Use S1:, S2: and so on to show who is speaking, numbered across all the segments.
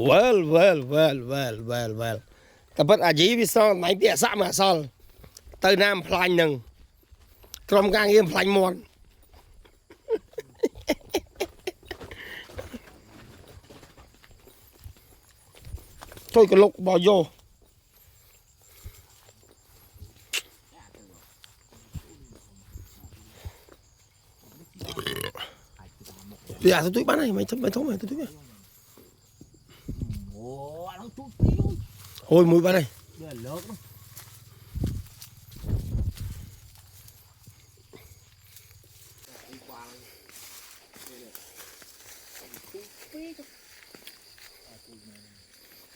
S1: wellแต่เพิ่นอาจีวิซอไหนเตี้ยสะมาซอลเติมน้ำพลายหนึ่งกรมการเงินพลายมวนช่วยกันลุกบอโยเดี๋ยวตุ้ยบ้านไหนไม่ทำไม่ท้องไม่ตุ้ยโอ้ยมือบ้านไหน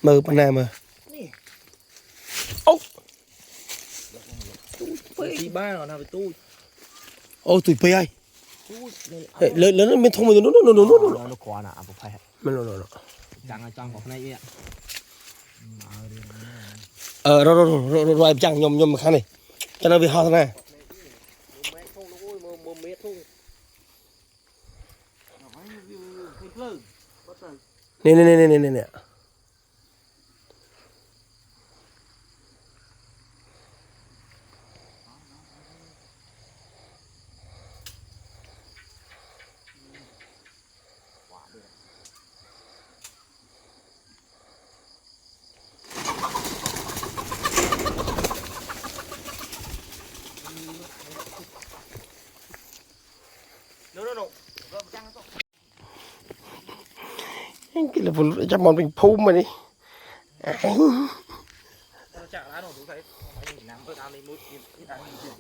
S1: มือปนไหนมือโอ้
S2: ที่บ้านเราทำไปตู้
S1: โอ้ตุ้ยไปไอ้เลยไม่ท้องมือนู้น
S2: nó còn à bộ phải
S1: ไม่รู้
S2: จังจังของในเนี่ย
S1: เราจังยมข้างนี้จะเอาไปห่อทำไมนี่กินแล้วผมจะมองเป็นภูมิมาดิ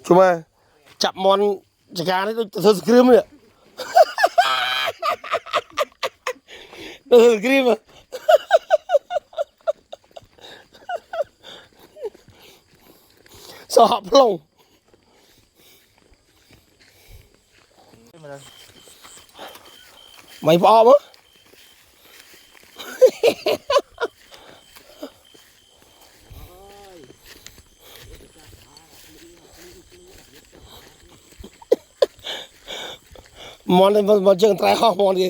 S1: ชัวร์จับมอนจักรนี่ต้องเธอสกรีมเนี่ยเธอสกรีมอ่ะสอบลงไม่พอมั้งมอนเลยมาเจอตายห้องมอนดิ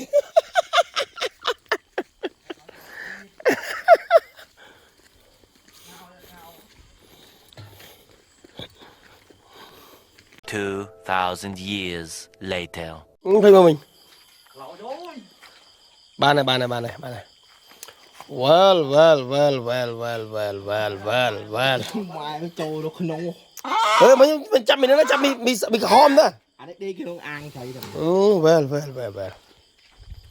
S3: 2,000 years later
S1: ไปมาmình ba này well
S2: มาโจโดขนม
S1: มันจับมีนะจับมีคอมนะ
S2: อันนี้คือน้องอ่างใช่ไหม
S1: well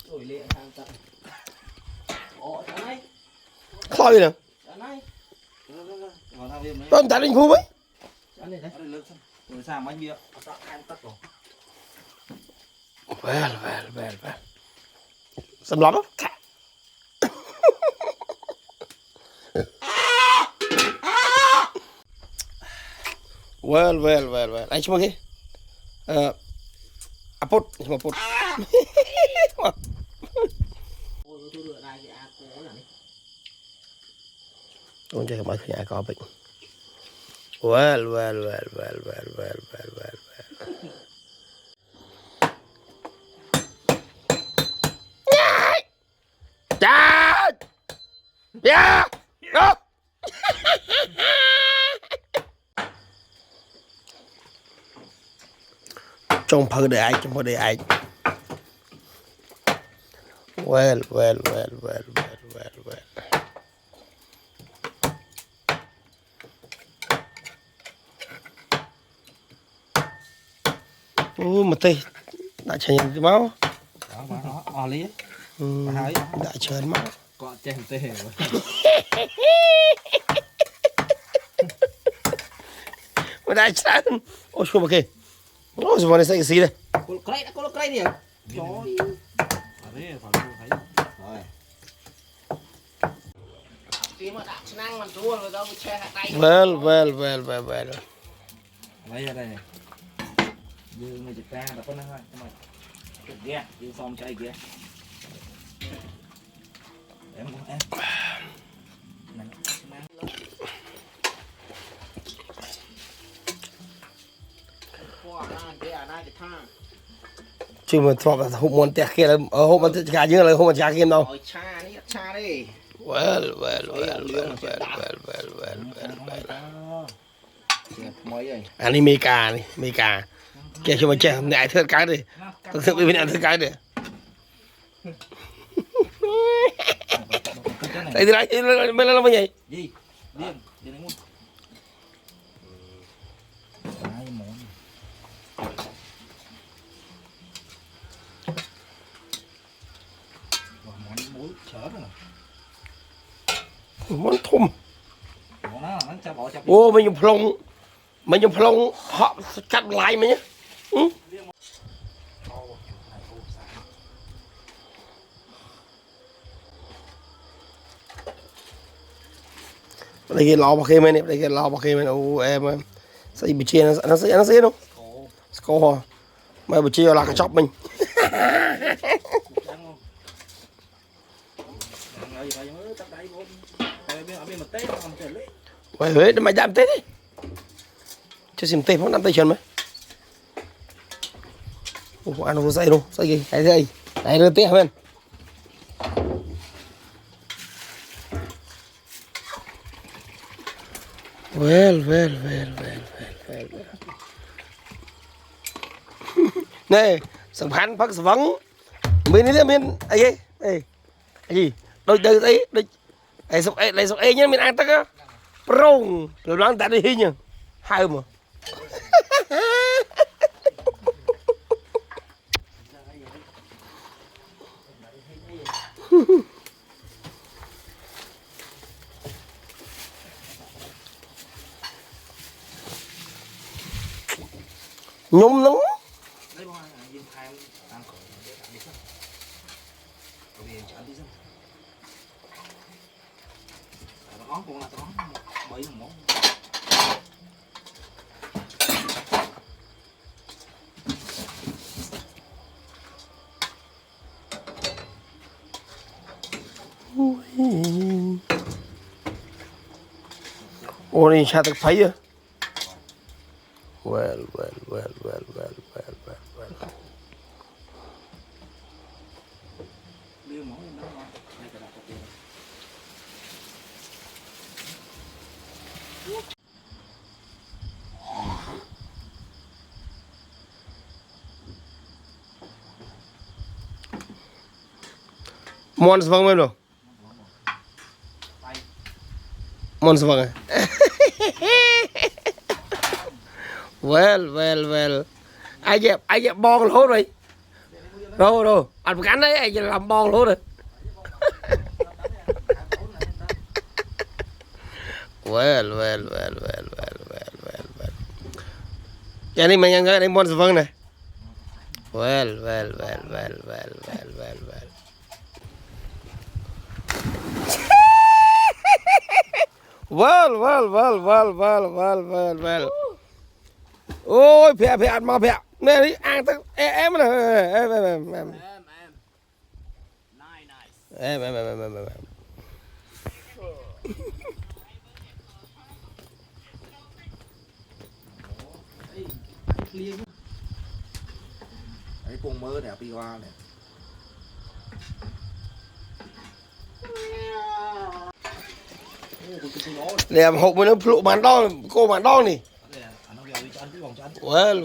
S2: โอ้ยเลี้ยงทางตัดโอ้ทำไม
S1: คลอยเลย
S2: ทำไมเราทำเรื่องไหม
S1: ต้นตัดอินฟูไหม
S2: อันนี้นะเลิกซะngười sang mấy biaตัดănตัดrồi
S1: well สำหรับwell ไอ้ชั่วโมงกี่อาปุดชั่วโมงปุดต้องใจกับมาคืออาก็ไปwell จ้าเดี๋ยวจงพักได้จงพักได้well โอ้มาเตะได้เชิญมั้ง
S2: อ๋อเลย
S1: ได้เชิญมั้ง
S2: ก็แจ้งเตะ
S1: ไม่ได้เชิญโอ้ชัวร์โอเคโอ้สมมติใส่สีเลย
S2: คนใครเนี่ยจอยอะไรฝันดูใครตีมาดักนั่งมันรู้เลยเราแช่ไตอะไรเนี่ยยืนไม่จิตแป้งแต่ก็นั่งไว้ทำไมเกี้ยยืนซ้อมใจเกี้ยเอ็ม
S1: chưa mà thọ là hộp món tẹt kia là ở hộp món cả như là hộp món chả kia đâu
S2: Ôi cha đi, cha đi.
S1: well
S2: Mới rồi.
S1: anh đi Mega này Mega kia cho mà chơi này thưa cái đi thực sự bên này thưa cái đi đây thì lại bên là gì
S2: Gì? Điên, điên đấy luôn. Ai món. Món muối chớ rồi.
S1: món thum
S2: Món đó nó cho bỏ cho.
S1: ô mình dùng plong họ cắt lại mà nhé đây cái lò bạc kia này đây cái lò bạc kia này ô em xây bị chia nó xây đâu score mà bị chia là cái chóp mình vậy Huế mày đam tết đi cho xem tết không đam tết chuẩn mày ăn nó xây đâu xây gì đây đưa tết hơn well này sầm hắn phát vắng mình đi mình ấy gì đôi đấy đây sọc ấy nhá mình ăn tất á rong rồi nó ăn đi nhá hai mà nhôm nóng ôi này sao được thấy à well món vâng mấy rồi món vâng well ai dẹp bon lố rồi đâu anh cắn đấy ai làm bon lố rồi well cái này mình nghe đây món vâng này well ôi phẹ ăn mà phẹ nè đi ăn tao em này em
S2: Đấy cùng mơ đẹp đi qua này.
S1: làm hộp mới nó phụ bán đo cô bán đo này well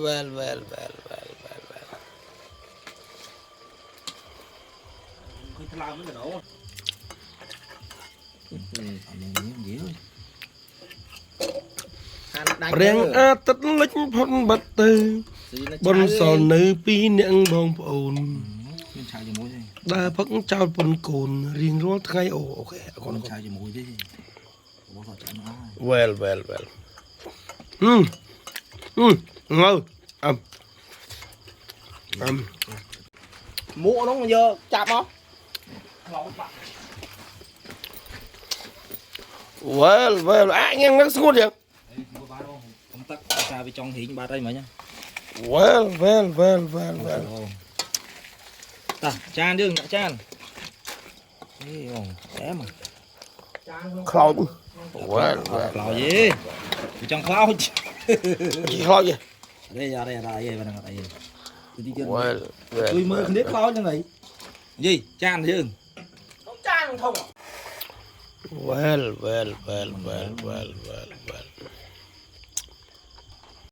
S1: riêng tất lích phong bật từ bôn sòn nữ pi nặng bông ồn đa phất trao bồn cồn riêng rót ngay ồ ok còn well ngon
S2: mũ nó giờ chạm không
S1: well nghe nó xuống được
S2: không tắt ra với trong hiện ba đây mà nhá
S1: well
S2: ta chan đương chan đi té mà
S1: cloud well
S2: cloud gì trong cloud
S1: chỉ cloud gì
S2: đây ra đây bên này thì chơi
S1: well well
S2: tôi mơ không biết bao nhiêu này gì chan chứ
S4: không cha không thông à
S1: well well well well well well well